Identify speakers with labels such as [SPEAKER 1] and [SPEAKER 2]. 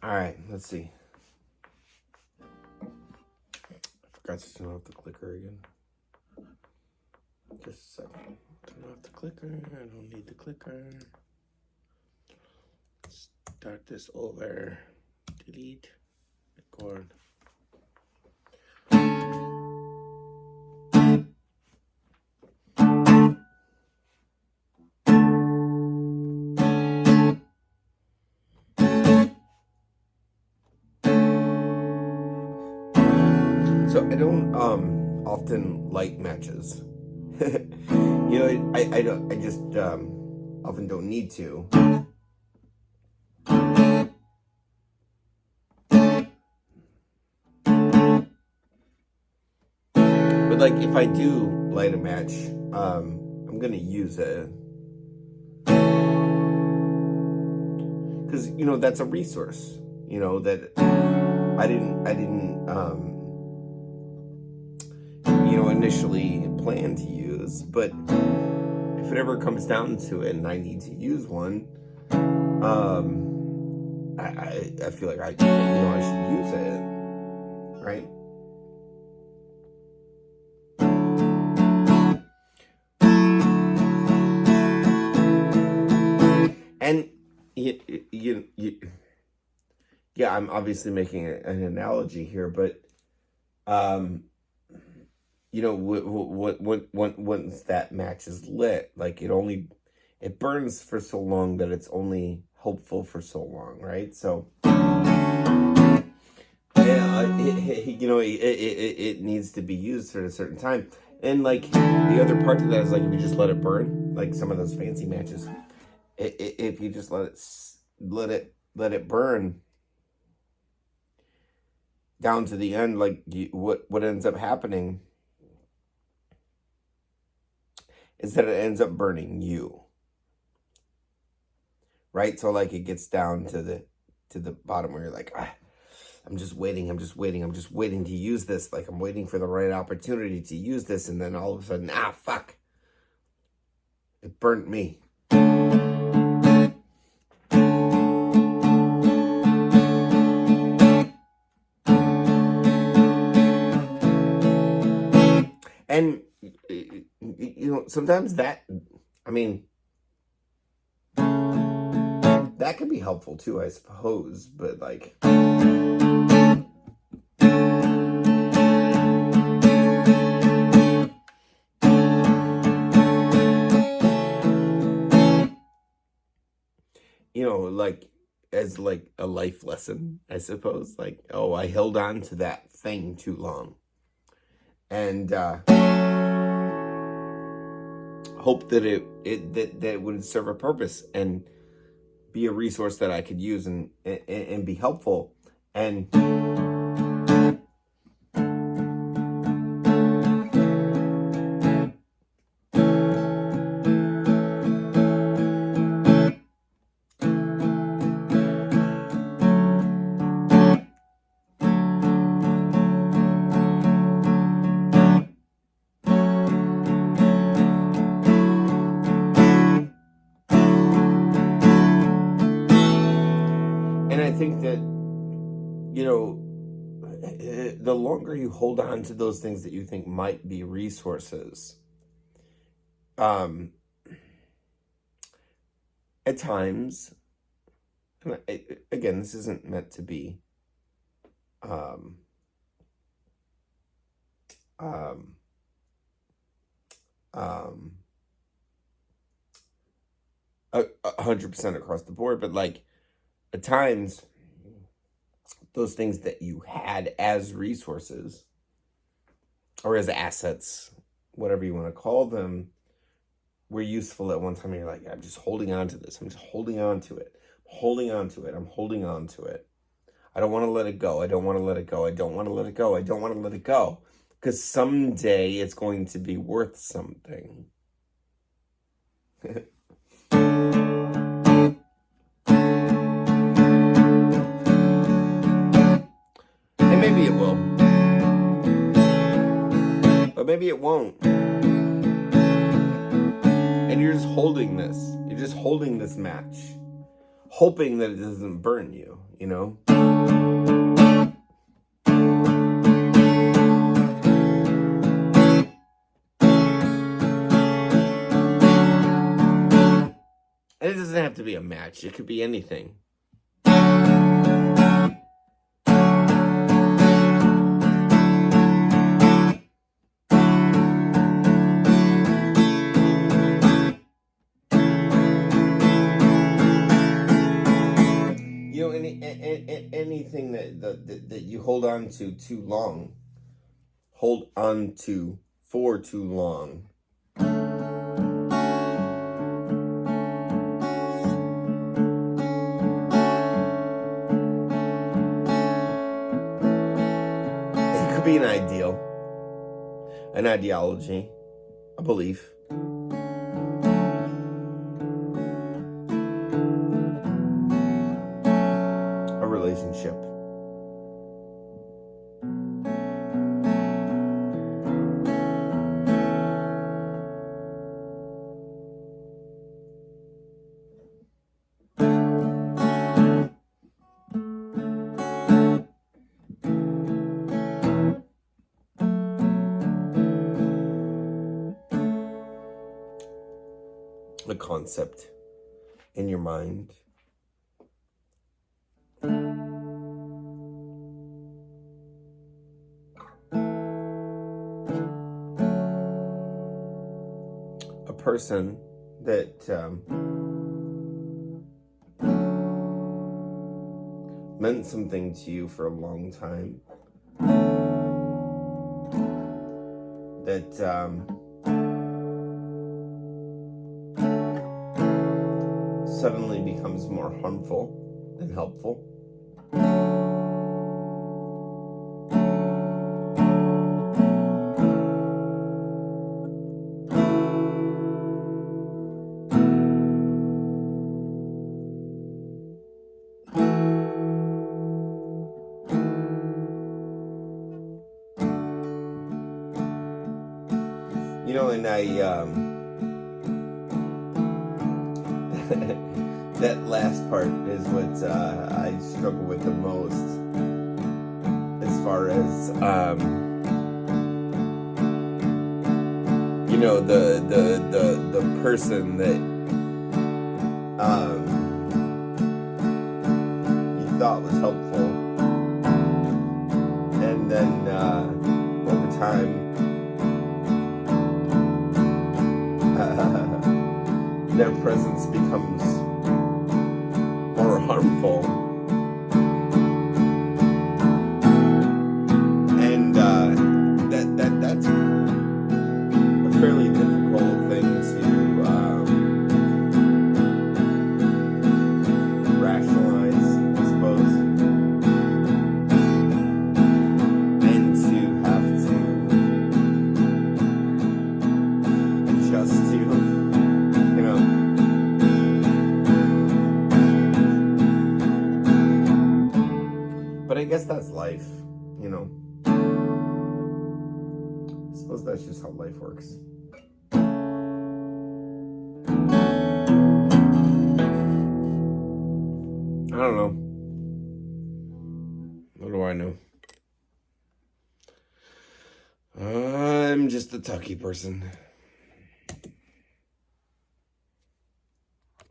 [SPEAKER 1] All right, let's see. I forgot to turn off the clicker again. Just a second. Turn off the clicker. I don't need the clicker. Start this over. Delete. Record. So I don't often light matches. I just often don't need to. But like if I do light a match, I'm gonna use it. Because that's a resource, that I didn't initially plan to use, but if it ever comes down to it and I need to use one, I feel like I should use it, right? And yeah, I'm obviously making an analogy here, but once that match is lit, like it burns for so long that it's only helpful for so long, right? So it needs to be used at a certain time. And like the other part to that is like if you just let it burn, like some of those fancy matches, if you just let it burn down to the end, like what ends up happening is that it ends up burning you, right? So like it gets down to the bottom where you're like, I'm just waiting to use this. Like I'm waiting for the right opportunity to use this, and then all of a sudden, fuck, it burnt me. And sometimes that can be helpful too, I suppose, but like like as like a life lesson, I suppose, like, oh, I held on to that thing too long, and hope that it would serve a purpose and be a resource that I could use and be helpful. And I think that, the longer you hold on to those things that you think might be resources, at times, and again, this isn't meant to be, a 100% across the board, but like at times, those things that you had as resources or as assets, whatever you want to call them, were useful at one time. And you're like, I'm just holding on to this. I'm just holding on to it. I'm holding on to it. I'm holding on to it. I don't want to let it go. I don't want to let it go. I don't want to let it go. I don't want to let it go. Because someday it's going to be worth something. Maybe it will. But maybe it won't. And you're just holding this. You're just holding this match. hoping that it doesn't burn you, you know? And it doesn't have to be a match. It could be anything. You know, anything that you hold on to too long, hold on to for too long, it could be an ideal, an ideology, a belief. A relationship. A concept in your mind. A person that meant something to you for a long time. That suddenly becomes more harmful than helpful. You know, and that last part is what I struggle with the most, as far as you know, the person that you thought was helpful, and then over time their presence becomes more harmful, and that's a fairly difficult thing to rationalize, I suppose, and to have to adjust to, you know. But I guess that's life, you know. I suppose that's just how life works. I don't know. What do I know? I'm just a talky person.